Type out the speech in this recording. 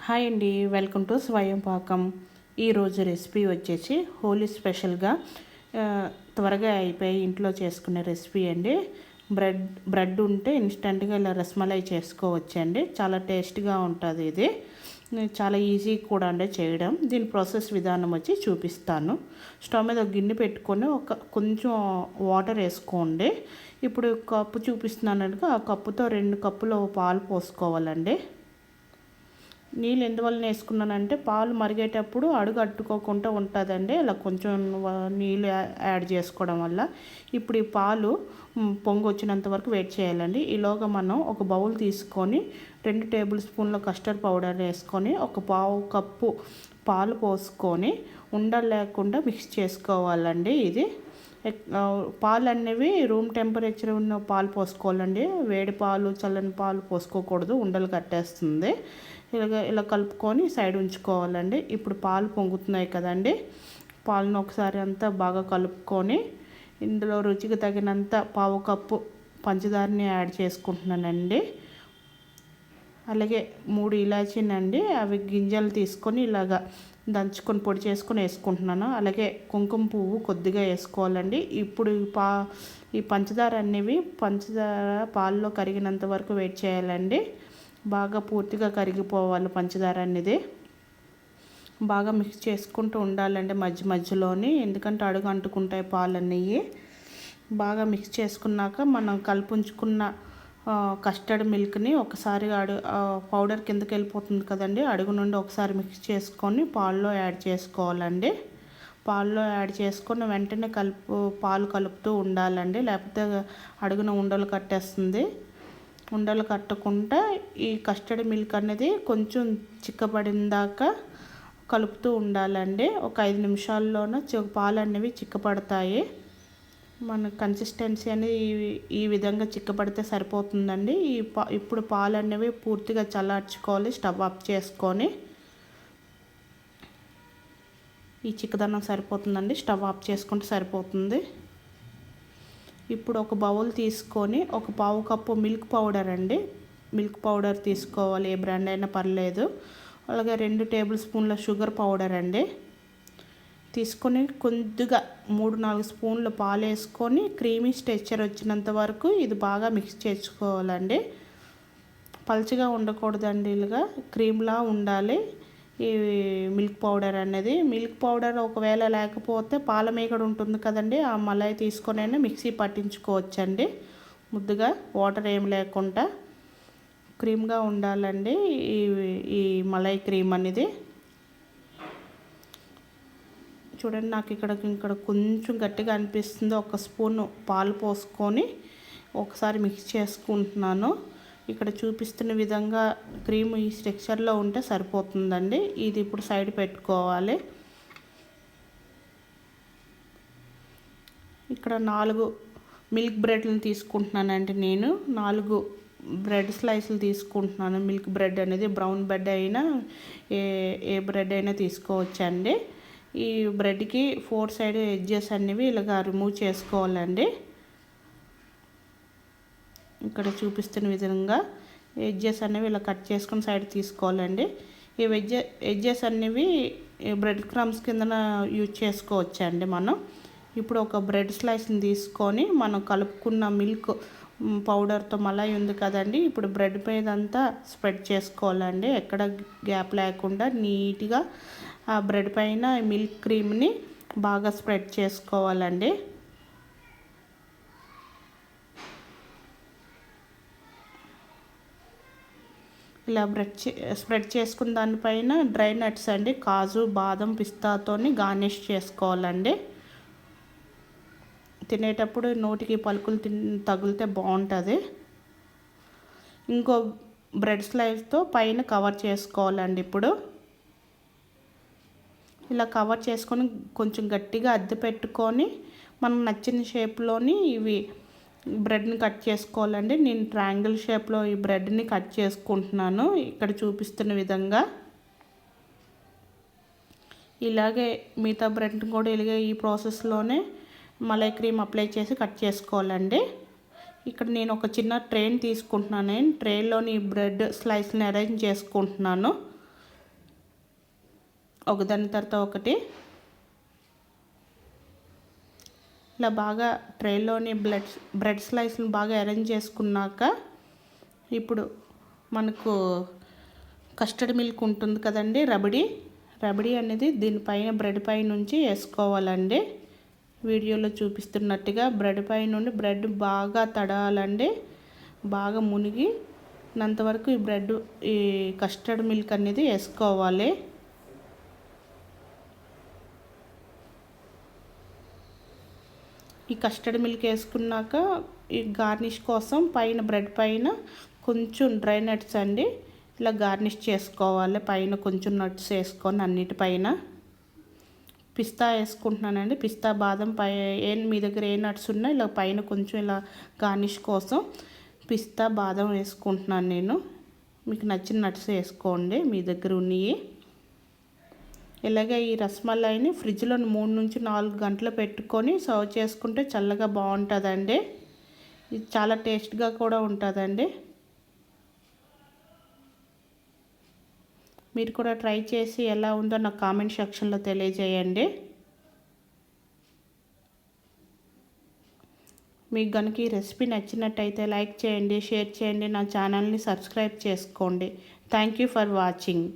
Hi అండి, welcome to స్వయం పాకం. ఈరోజు రెసిపీ వచ్చేసి హోలీ స్పెషల్గా త్వరగా అయిపోయి ఇంట్లో చేసుకునే రెసిపీ అండి. బ్రెడ్ ఉంటే ఇన్స్టెంట్గా ఇలా రసమలై చేసుకోవచ్చండి. చాలా టేస్ట్గా ఉంటుంది. ఇది చాలా ఈజీ కూడా అండి చేయడం. దీని ప్రాసెస్ విధానం వచ్చి చూపిస్తాను. స్టవ్ మీద ఒక గిన్నె పెట్టుకొని కొంచెం వాటర్ వేసుకోండి. ఇప్పుడు కప్పు చూపిస్తున్నాను, ఆ కప్పుతో 2 కప్పులు పాలు పోసుకోవాలండి. నీళ్ళు ఎందువల్ల వేసుకున్నానంటే పాలు మరిగేటప్పుడు అడుగు అట్టుకోకుండా ఉంటుందండి. ఇలా కొంచెం నీళ్ళు యాడ్ చేసుకోవడం వల్ల. ఇప్పుడు ఈ పాలు పొంగు వచ్చినంత వరకు వెయిట్ చేయాలండి. ఈలోగా మనం ఒక బౌల్ తీసుకొని 2 టేబుల్ స్పూన్ల కస్టర్డ్ పౌడర్ వేసుకొని ఒక పావు కప్పు పాలు పోసుకొని ఉండలు లేకుండా మిక్స్ చేసుకోవాలండి. ఇది పాలు అనేవి రూమ్ టెంపరేచర్ ఉన్న పాలు పోసుకోవాలండి. వేడి పాలు చల్లని పాలు పోసుకోకూడదు, ఉండలు కట్టేస్తుంది. ఇలా కలుపుకొని సైడ్ ఉంచుకోవాలండి. ఇప్పుడు పాలు పొంగుతున్నాయి కదండి, పాలను ఒకసారి అంతా బాగా కలుపుకొని ఇందులో రుచికి తగినంత పావు కప్పు పంచదారని యాడ్ చేసుకుంటున్నానండి. అలాగే 3 ఇలాచీనండి, అవి గింజలు తీసుకొని ఇలాగా దంచుకొని పొడి చేసుకొని వేసుకుంటున్నాను. అలాగే కుంకుమ పువ్వు కొద్దిగా వేసుకోవాలండి. ఇప్పుడు ఈ పంచదార అనేవి పాలలో కరిగినంత వరకు వెయిట్ చేయాలండి. బాగా పూర్తిగా కరిగిపోవాలి పంచదార అనేది. బాగా మిక్స్ చేసుకుంటూ ఉండాలండి మధ్య మధ్యలోని, ఎందుకంటే అడుగు అంటుకుంటాయి పాలన్నీ. బాగా మిక్స్ చేసుకున్నాక మనం కలుపుంచుకున్న కస్టర్డ్ మిల్క్ని ఒకసారి పౌడర్ కిందకి వెళ్ళిపోతుంది కదండి, అడుగు నుండి ఒకసారి మిక్స్ చేసుకొని పాల్లో యాడ్ చేసుకోవాలండి. పాల్లో యాడ్ చేసుకొని వెంటనే పాలు కలుపుతూ ఉండాలండి, లేకపోతే అడుగున ఉండలు కట్టేస్తుంది. ఉండలు కట్టకుండా ఈ కస్టర్డ్ మిల్క్ అనేది కొంచెం చిక్కబడిన దాకా కలుపుతూ ఉండాలండి. ఒక 5 నిమిషాల్లోనే పాలు అనేవి చిక్కపడతాయి. మన కన్సిస్టెన్సీ అనేది ఈ విధంగా చిక్కపడితే సరిపోతుందండి. ఇప్పుడు పాలు అనేవి పూర్తిగా చల్లార్చుకోవాలి. స్టవ్ ఆఫ్ చేసుకొని ఈ చిక్కదనం సరిపోతుందండి. స్టవ్ ఆఫ్ చేసుకుంటే సరిపోతుంది. ఇప్పుడు ఒక బౌల్ తీసుకొని ఒక పావు కప్పు మిల్క్ పౌడర్ అండి, మిల్క్ పౌడర్ తీసుకోవాలి, ఏ బ్రాండ్ అయినా పర్లేదు. అలాగే 2 టేబుల్ స్పూన్ల షుగర్ పౌడర్ అండి తీసుకొని కొద్దిగా 3-4 స్పూన్ల పాలు వేసుకొని క్రీమీ టెక్స్చర్ వచ్చినంత వరకు ఇది బాగా మిక్స్ చేసుకోవాలండి. పల్చగా ఉండకూడదండి, ఇలాగా క్రీమ్లా ఉండాలి ఈ మిల్క్ పౌడర్ అనేది. మిల్క్ పౌడర్ ఒకవేళ లేకపోతే పాల మీగడ ఉంటుంది కదండి, ఆ మలై తీసుకొనైనా మిక్సీ పట్టించుకోవచ్చండి. ముద్దుగా వాటర్ ఏం లేకుండా క్రీమ్గా ఉండాలండి ఈ మలై క్రీమ్ అనేది. చూడండి, నాకు ఇక్కడ కొంచెం గట్టిగా అనిపిస్తుంది. 1 స్పూన్ పాలు పోసుకొని ఒకసారి మిక్స్ చేసుకుంటున్నాను. ఇక్కడ చూపిస్తున్న విధంగా క్రీమ్ ఈ టెక్స్చర్లో ఉంటే సరిపోతుందండి. ఇది ఇప్పుడు సైడ్ పెట్టుకోవాలి. ఇక్కడ 4 మిల్క్ బ్రెడ్లను తీసుకుంటున్నానండి. నేను 4 బ్రెడ్ స్లైసులు తీసుకుంటున్నాను. మిల్క్ బ్రెడ్ అనేది బ్రౌన్ బ్రెడ్ అయినా ఏ బ్రెడ్ అయినా తీసుకోవచ్చండి. ఈ బ్రెడ్కి 4 సైడ్ ఎడ్జెస్ అనేవి ఇలాగా రిమూవ్ చేసుకోవాలండి. ఇక్కడ చూపిస్తున్న విధంగా ఎడ్జెస్ అనేవి ఇలా కట్ చేసుకొని సైడ్ తీసుకోవాలండి. ఈ ఎడ్జెస్ అనేవి బ్రెడ్ క్రమ్స్ కింద యూజ్ చేసుకోవచ్చండి మనం. ఇప్పుడు ఒక బ్రెడ్ స్లైస్ని తీసుకొని మనం కలుపుకున్న మిల్క్ పౌడర్తో మలై ఉంది కదండి, ఇప్పుడు బ్రెడ్ మీద అంతా స్ప్రెడ్ చేసుకోవాలండి. ఎక్కడ గ్యాప్ లేకుండా నీట్గా ఆ బ్రెడ్ పైన మిల్క్ క్రీమ్ని బాగా స్ప్రెడ్ చేసుకోవాలండి. ఇలా స్ప్రెడ్ చేసుకున్న దానిపైన డ్రై నట్స్ అండి, కాజు, బాదం, పిస్తాతోని గార్నిష్ చేసుకోవాలండి. తినేటప్పుడు నోటికి పలుకులు తగిలితే బాగుంటుంది. ఇంకో బ్రెడ్ స్లైస్తో పైన కవర్ చేసుకోవాలండి. ఇప్పుడు ఇలా కవర్ చేసుకొని కొంచెం గట్టిగా అద్దె పెట్టుకొని మనం నచ్చిన షేప్లోని ఇవి బ్రెడ్ని కట్ చేసుకోవాలండి. నేను ట్రయాంగిల్ షేప్లో ఈ బ్రెడ్ని కట్ చేసుకుంటున్నాను ఇక్కడ చూపిస్తున్న విధంగా. ఇలాగే మిగతా బ్రెడ్ని కూడా ఇలాగే ఈ ప్రాసెస్లోనే మలై క్రీమ్ అప్లై చేసి కట్ చేసుకోవాలండి. ఇక్కడ నేను ఒక చిన్న ట్రేని తీసుకుంటున్నాను. ట్రేలోని బ్రెడ్ స్లైస్ని అరేంజ్ చేసుకుంటున్నాను. ఒకదాని తర్వాత ఒకటి ఇలా బాగా ట్రేలోని బ్రెడ్ స్లైస్ని బాగా అరేంజ్ చేసుకున్నాక ఇప్పుడు మనకు కస్టర్డ్ మిల్క్ ఉంటుంది కదండి, రబడీ అనేది దీనిపైన బ్రెడ్ పై నుంచి వేసుకోవాలండి. వీడియోలో చూపిస్తున్నట్టుగా బ్రెడ్ పై నుండి బ్రెడ్ బాగా తడవాలండి, బాగా మునిగినంతవరకు ఈ కస్టర్డ్ మిల్క్ అనేది వేసుకోవాలి. ఈ కస్టర్డ్ మిల్క్ వేసుకున్నాక ఈ గార్నిష్ కోసం పైన బ్రెడ్ పైన కొంచెం డ్రై నట్స్ అండి ఇలా గార్నిష్ చేసుకోవాలి. పైన కొంచెం నట్స్ వేసుకొని అన్నిటిపైన పిస్తా వేసుకుంటున్నానండి. పిస్తా బాదం మీ దగ్గర ఏ నట్స్ ఉన్నా ఇలా పైన కొంచెం ఇలా గార్నిష్ కోసం పిస్తా బాదం వేసుకుంటున్నాను నేను. మీకు నచ్చిన నట్స్ వేసుకోండి మీ దగ్గర ఉన్నవి. ఇలాగే ఈ రసమలాయిని ఫ్రిడ్జ్లో 3 నుంచి 4 గంటలు పెట్టుకొని సర్వ్ చేసుకుంటే చల్లగా బాగుంటుందండి. ఇది చాలా టేస్ట్గా కూడా ఉంటుందండి. మీరు కూడా ట్రై చేసి ఎలా ఉందో నాకు కామెంట్ సెక్షన్లో తెలియజేయండి. మీకు కనుక ఈ రెసిపీ నచ్చినట్టయితే లైక్ చేయండి, షేర్ చేయండి, నా ఛానల్ని సబ్స్క్రైబ్ చేసుకోండి. Thank you for watching.